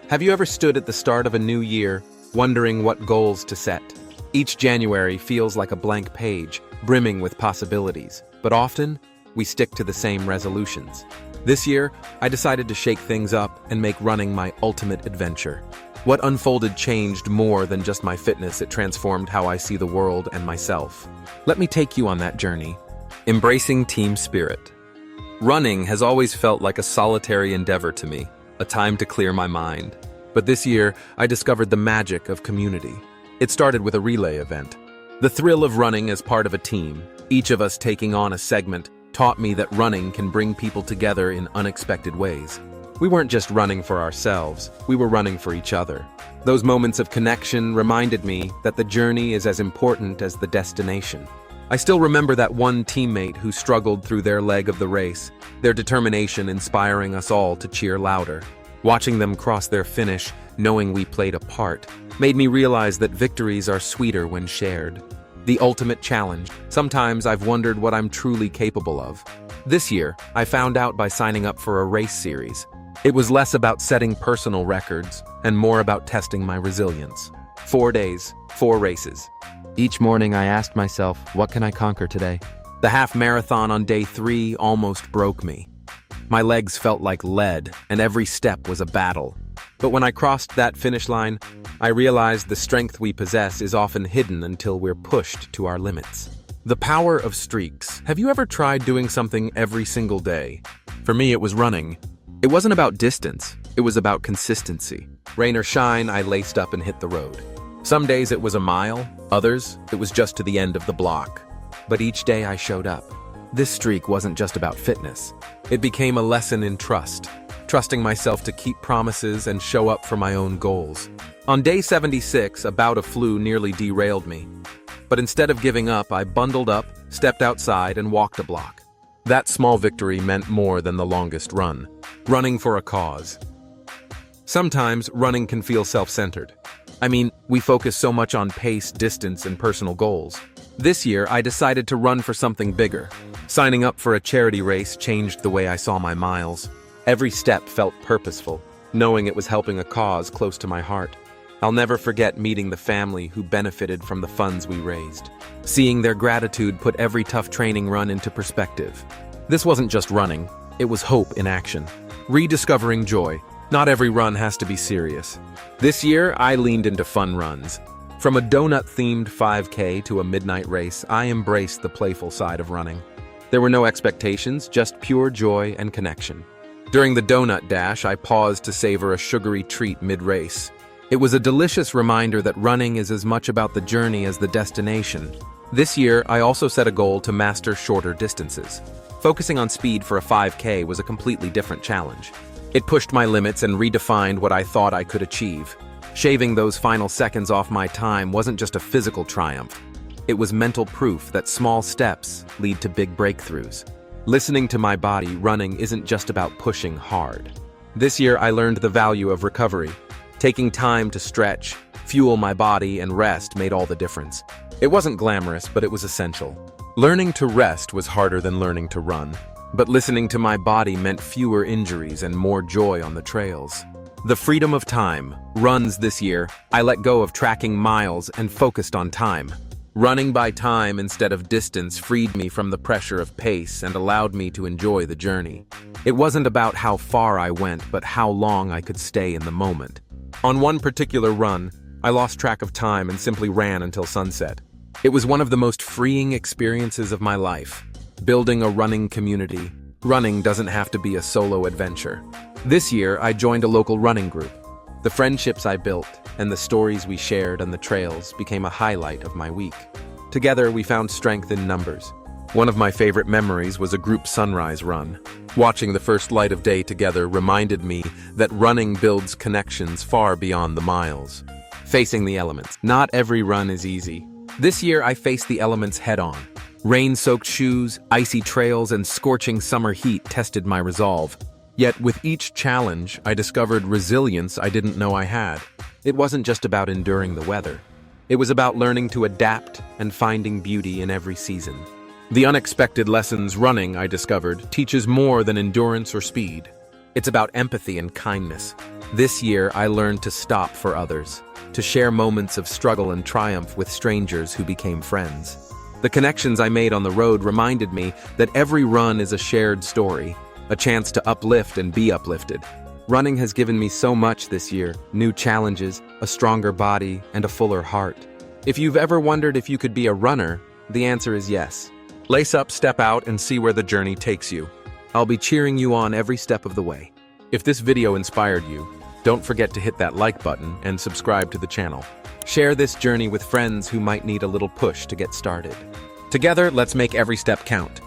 Have you ever stood at the start of a new year, wondering what goals to set? Each January feels like a blank page, brimming with possibilities, but often, we stick to the same resolutions. This year, I decided to shake things up and make running my ultimate adventure. What unfolded changed more than just my fitness, it transformed how I see the world and myself. Let me take you on that journey. Embracing team spirit. Running has always felt like a solitary endeavor to me, a time to clear my mind. But this year, I discovered the magic of community. It started with a relay event. The thrill of running as part of a team, each of us taking on a segment, taught me that running can bring people together in unexpected ways. We weren't just running for ourselves, we were running for each other. Those moments of connection reminded me that the journey is as important as the destination. I still remember that one teammate who struggled through their leg of the race, their determination inspiring us all to cheer louder. Watching them cross their finish, knowing we played a part, made me realize that victories are sweeter when shared. The ultimate challenge. Sometimes I've wondered what I'm truly capable of. This year, I found out by signing up for a race series. It was less about setting personal records and more about testing my resilience. 4 days, 4 races. Each morning I asked myself, what can I conquer today? The half marathon on day 3 almost broke me. My legs felt like lead, and every step was a battle. But when I crossed that finish line, I realized the strength we possess is often hidden until we're pushed to our limits. The power of streaks. Have you ever tried doing something every single day? For me, it was running. It wasn't about distance, it was about consistency. Rain or shine, I laced up and hit the road. Some days it was a mile, others, it was just to the end of the block. But each day I showed up. This streak wasn't just about fitness. It became a lesson in trust, trusting myself to keep promises and show up for my own goals. On day 76, a bout of flu nearly derailed me. But instead of giving up, I bundled up, stepped outside, and walked a block. That small victory meant more than the longest run. Running for a cause. Sometimes running can feel self-centered. I mean, we focus so much on pace, distance, and personal goals. This year, I decided to run for something bigger. Signing up for a charity race changed the way I saw my miles. Every step felt purposeful, knowing it was helping a cause close to my heart. I'll never forget meeting the family who benefited from the funds we raised. Seeing their gratitude put every tough training run into perspective. This wasn't just running, it was hope in action. Rediscovering joy. Not every run has to be serious. This year, I leaned into fun runs. From a donut-themed 5K to a midnight race, I embraced the playful side of running. There were no expectations, just pure joy and connection. During the donut dash, I paused to savor a sugary treat mid-race. It was a delicious reminder that running is as much about the journey as the destination. This year, I also set a goal to master shorter distances. Focusing on speed for a 5K was a completely different challenge. It pushed my limits and redefined what I thought I could achieve. Shaving those final seconds off my time wasn't just a physical triumph. It was mental proof that small steps lead to big breakthroughs. Listening to my body, running isn't just about pushing hard. This year, I learned the value of recovery. Taking time to stretch, fuel my body, and rest made all the difference. It wasn't glamorous, but it was essential. Learning to rest was harder than learning to run. But listening to my body meant fewer injuries and more joy on the trails. The freedom of time. Runs this year, I let go of tracking miles and focused on time. Running by time instead of distance freed me from the pressure of pace and allowed me to enjoy the journey. It wasn't about how far I went, but how long I could stay in the moment. On one particular run, I lost track of time and simply ran until sunset. It was one of the most freeing experiences of my life. Building a running community. Running doesn't have to be a solo adventure. This year, I joined a local running group. The friendships I built and the stories we shared on the trails became a highlight of my week. Together, we found strength in numbers. One of my favorite memories was a group sunrise run. Watching the first light of day together reminded me that running builds connections far beyond the miles. Facing the elements. Not every run is easy. This year, I faced the elements head-on. Rain-soaked shoes, icy trails, and scorching summer heat tested my resolve. Yet with each challenge, I discovered resilience I didn't know I had. It wasn't just about enduring the weather. It was about learning to adapt and finding beauty in every season. The unexpected lessons running, I discovered, teaches more than endurance or speed. It's about empathy and kindness. This year, I learned to stop for others, to share moments of struggle and triumph with strangers who became friends. The connections I made on the road reminded me that every run is a shared story, a chance to uplift and be uplifted. Running has given me so much this year: new challenges, a stronger body, and a fuller heart. If you've ever wondered if you could be a runner, the answer is yes. Lace up, step out, and see where the journey takes you. I'll be cheering you on every step of the way. If this video inspired you, don't forget to hit that like button and subscribe to the channel. Share this journey with friends who might need a little push to get started. Together, let's make every step count.